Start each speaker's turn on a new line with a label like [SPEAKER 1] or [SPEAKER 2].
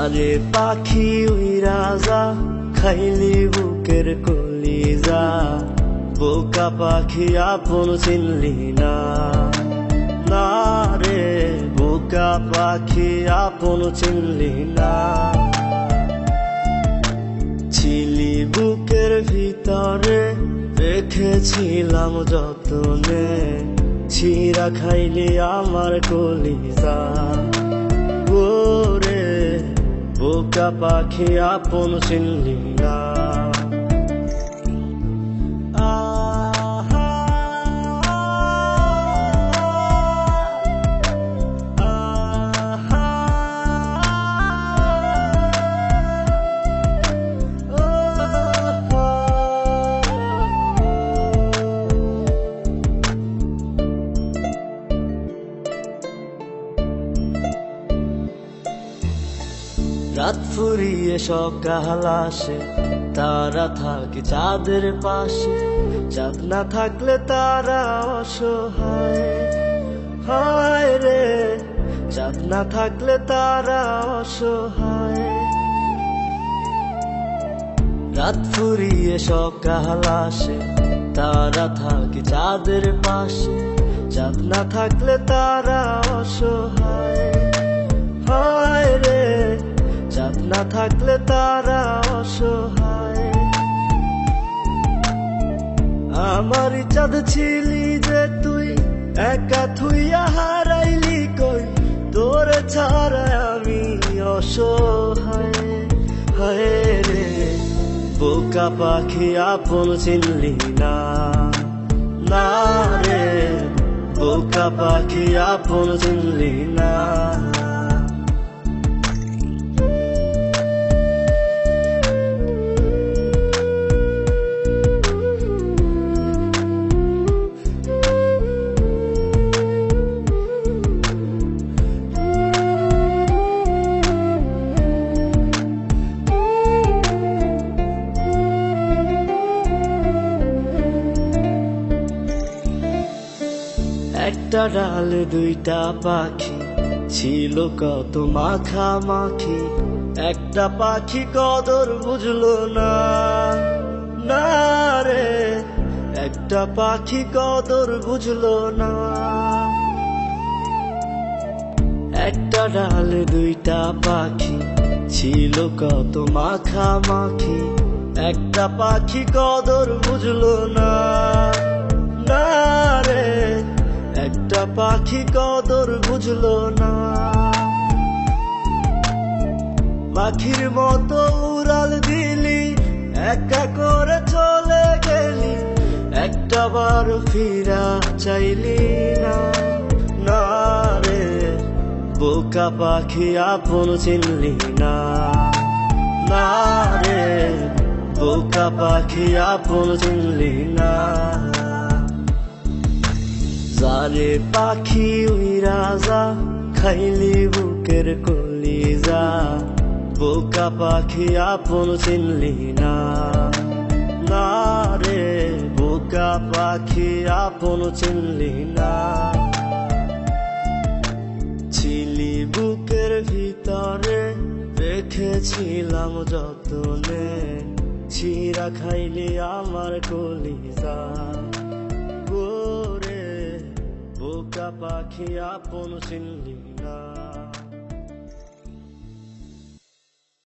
[SPEAKER 1] যারে পাখি উইরা যা খাইলি বুকের কলিজা, বোকা পাখি আপন চিনলি না। না রে বোকা পাখি আপন চিনলি না। ছিলি বুকের ভিতরে রেখেছিলাম যতনে, ছিঁড়া খাইলি আমার কলিজা। ওরে বোকা পাখি আপন চিনলি না। রাত ফুরিয়ে সকাল আসে, তারা থাকে চাঁদের পাশে। চাঁদ না থাকলে তারা অসহায়, হায় রে চাঁদ না থাকলে তারা অসহায়। রাত ফুরিয়ে সকাল আসে, তারা থাকে চাঁদের পাশে। চাঁদ না থাকলে তারা অসহায়, হায় রে চাঁদ না থাকলে তারা অসহায়। আমারই চাঁদ ছিলি যে তুই, একা থুইয়া হারাইলি কই। তোরে ছাড়া আমি অসহায়, হায় রে বোকা পাখি আপন চিনলি না। না রে বোকা পাখি আপন চিনলি না। একটা ডালে দুইটা পাখি, ছিল কত মাখামাখি। একটা পাখি কদর বুঝলো না। না রে একটা পাখি কদর বুঝলো না। একটা ডালে দুইটা পাখি, ছিল কত মাখামাখি। একটা পাখি কদর বুঝলো না। না রে একটা পাখি কদর বুঝলো না। পাখির মতো উড়াল দিলি, একা করে চলে গেলি। একটা বার ফিরা চাইলি না। না রে বোকা পাখি আপন চিনলি না। না রে বোকা পাখি আপন চিনলি না। যারে পাখি উইরা যা খাইলি বুকের কলিজা, বোকা পাখি আপন চিনলি না। না রে বোকা পাখি আপন চিনলি না। ছিলি বুকের ভিতরে রেখেছিলাম যতনে, ছিঁড়া খাইলি আমার কলিজা। ওরে বোকা পাখি আপন চিনলি না।